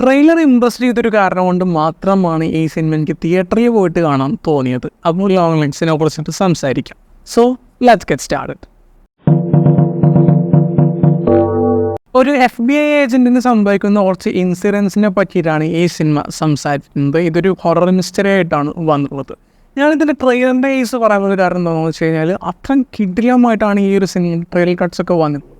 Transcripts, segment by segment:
Trailer Impress ചെയ്തൊരു കാരണം കൊണ്ട് മാത്രമാണ് ഈ സിനിമ എനിക്ക് തിയേറ്ററിൽ പോയിട്ട് കാണാൻ തോന്നിയത്. അപ്പോൾ ലോങ് ലെൻസിനെ കുറിച്ചിട്ട് സംസാരിക്കാം. So let's get started. ഒരു FBI ഏജൻറ്റിന് സംഭവിക്കുന്ന കുറച്ച് ഇൻസിഡൻസിനെ പറ്റിയിട്ടാണ് ഈ സിനിമ സംസാരിക്കുന്നത്. ഇതൊരു ഹൊറർ മിസ്റ്ററി ആയിട്ടാണ് വന്നിട്ടുള്ളത്. ഞാനിതിൻ്റെ ട്രെയിലറിൻ്റെ കേസ് പറയുന്നത് കാരണം എന്താണെന്ന് വെച്ച് കഴിഞ്ഞാൽ അത്രയും കിടിലമായിട്ടാണ് ഈ ഒരു സിനിമ ട്രെയിലർ കട്ട്സൊക്കെ വന്നിട്ടുള്ളത്.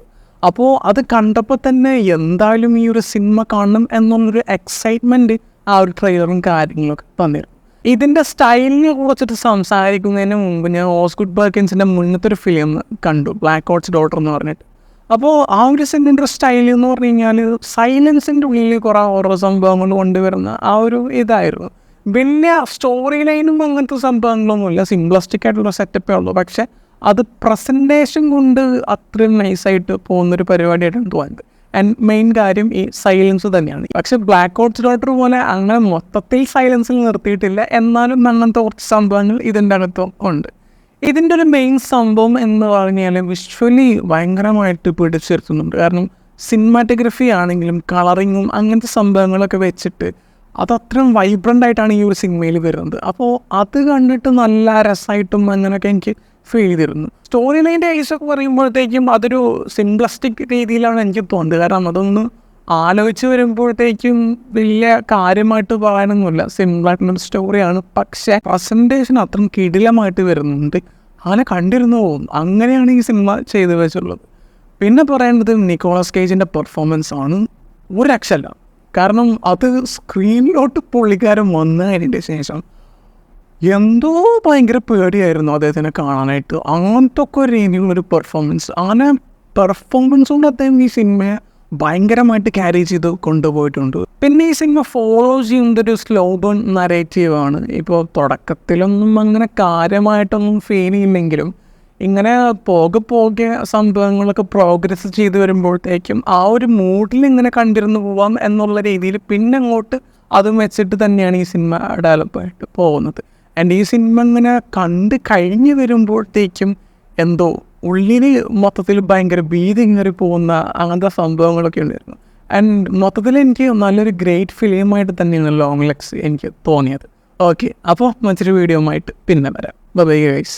അപ്പോൾ അത് കണ്ടപ്പോൾ തന്നെ എന്തായാലും ഈ ഒരു സിനിമ കാണണം എന്നുള്ളൊരു എക്സൈറ്റ്മെൻറ്റ് ആ ഒരു ട്രെയിലറും കാര്യങ്ങളൊക്കെ തന്നിരുന്നു. ഇതിൻ്റെ സ്റ്റൈലിനെ കുറിച്ചിട്ട് സംസാരിക്കുന്നതിന് മുമ്പ് ഞാൻ ഓസ്കുഡ് പെർക്കിൻസിൻ്റെ മുന്നത്തെ ഒരു ഫിലിം കണ്ടു, ബ്ലാക്ക് ഹോർസ് ഡോട്ടർ എന്ന് പറഞ്ഞിട്ട്. അപ്പോൾ ആ ഒരു സിനിമയുടെ സ്റ്റൈൽ എന്ന് പറഞ്ഞു കഴിഞ്ഞാൽ സൈലൻസിൻ്റെ ഉള്ളിൽ കുറേ ഓരോ സംഭവങ്ങൾ കൊണ്ടുവരുന്ന ആ ഒരു ഇതായിരുന്നു. വലിയ സ്റ്റോറി ലൈനും അങ്ങനത്തെ സംഭവങ്ങളൊന്നുമില്ല, സിംപ്ലസ്റ്റിക് ആയിട്ടുള്ള സെറ്റപ്പേ ഉള്ളൂ. പക്ഷേ അത് പ്രസൻറ്റേഷൻ കൊണ്ട് അത്രയും നൈസായിട്ട് പോകുന്നൊരു പരിപാടിയായിട്ടാണ് തോന്നുന്നത്. ആൻഡ് മെയിൻ കാര്യം ഈ സൈലൻസ് തന്നെയാണ്. പക്ഷേ ബ്ലാക്ക് ഹോർസ് ഡോട്ടർ പോലെ അങ്ങനെ മൊത്തത്തിൽ സൈലൻസിൽ നിർത്തിയിട്ടില്ല, എന്നാലും അങ്ങനത്തെ കുറച്ച് സംഭവങ്ങൾ ഇതിൻ്റെ അകത്തും ഉണ്ട്. ഇതിൻ്റെ ഒരു മെയിൻ സംഭവം എന്ന് പറഞ്ഞാൽ വിഷ്വലി ഭയങ്കരമായിട്ട് പിടിച്ചിരുത്തുന്നുണ്ട്. കാരണം സിനിമാറ്റോഗ്രഫി ആണെങ്കിലും കളറിങ്ങും അങ്ങനത്തെ സംഭവങ്ങളൊക്കെ വെച്ചിട്ട് അത് അത്രയും വൈബ്രൻ്റ് ആയിട്ടാണ് ഈ ഒരു സിനിമയിൽ വരുന്നത്. അപ്പോൾ അത് കണ്ടിട്ട് നല്ല രസമായിട്ടും അങ്ങനെയൊക്കെ എനിക്ക് ഫീൽ ചെയ്തിരുന്നു. സ്റ്റോറി ലൈൻ്റെ കേസൊക്കെ പറയുമ്പോഴത്തേക്കും അതൊരു സിംപ്ലസ്റ്റിക് രീതിയിലാണ് എനിക്ക് തോന്നുന്നത്. കാരണം അതൊന്ന് ആലോചിച്ച് വരുമ്പോഴത്തേക്കും വലിയ കാര്യമായിട്ട് പറയാനൊന്നുമില്ല, സിമ്പിളായിട്ടുള്ളൊരു സ്റ്റോറിയാണ്. പക്ഷേ പ്രസൻറ്റേഷൻ അത്രയും കിടിലമായിട്ട് വരുന്നുണ്ട്, അങ്ങനെ കണ്ടിരുന്നു പോകും. അങ്ങനെയാണ് ഈ സിനിമ ചെയ്തു വെച്ചുള്ളത്. പിന്നെ പറയേണ്ടത് നിക്കോളസ് കേജിൻ്റെ പെർഫോമൻസ് ആണ്. ഒരു രക്ഷയല്ല. കാരണം അത് സ്ക്രീനിലോട്ട് പുള്ളിക്കാരൻ വന്നതിൻ്റെ ശേഷം എന്തോ ഭയങ്കര പേടിയായിരുന്നു അദ്ദേഹത്തിനെ കാണാനായിട്ട്. അങ്ങനത്തെ ഒക്കെ ഒരു രീതിയിലുള്ളൊരു പെർഫോമൻസ്, അങ്ങനെ പെർഫോമൻസ് കൊണ്ട് അദ്ദേഹം ഈ സിനിമയെ ഭയങ്കരമായിട്ട് ക്യാരി ചെയ്ത് കൊണ്ടുപോയിട്ടുണ്ട്. പിന്നെ ഈ സിനിമ ഫോളോ ചെയ്യുന്നതൊരു സ്ലോ ബേൺ നരേറ്റീവാണ്. ഇപ്പോൾ തുടക്കത്തിലൊന്നും അങ്ങനെ കാര്യമായിട്ടൊന്നും ഫീൽ ചെയ്യില്ലെങ്കിലും ഇങ്ങനെ പോകെ സംഭവങ്ങളൊക്കെ പ്രോഗ്രസ് ചെയ്ത് വരുമ്പോഴത്തേക്കും ആ ഒരു മൂഡിൽ ഇങ്ങനെ കണ്ടിരുന്നു പോവാം എന്നുള്ള രീതിയിൽ പിന്നെ അങ്ങോട്ട് അതും വെച്ചിട്ട് തന്നെയാണ് ഈ സിനിമ ഡെവലപ്പായിട്ട് പോകുന്നത്. ആൻഡ് ഈ സിനിമ ഇങ്ങനെ കണ്ട് കഴിഞ്ഞ് വരുമ്പോഴത്തേക്കും എന്തോ ഉള്ളിൽ മൊത്തത്തിൽ ഭയങ്കര ഭീതി ഇങ്ങനെ പോകുന്ന അങ്ങനത്തെ സംഭവങ്ങളൊക്കെ ഉണ്ടായിരുന്നു. ആൻഡ് മൊത്തത്തിൽ എനിക്ക് നല്ലൊരു ഗ്രേറ്റ് ഫിലിമായിട്ട് തന്നെയാണ് ലോങ് ലെഗ്സ് എനിക്ക് തോന്നിയത്. ഓക്കെ, അപ്പോൾ മറ്റൊരു വീഡിയോ ആയിട്ട് പിന്നെ വരാം. Bye guys.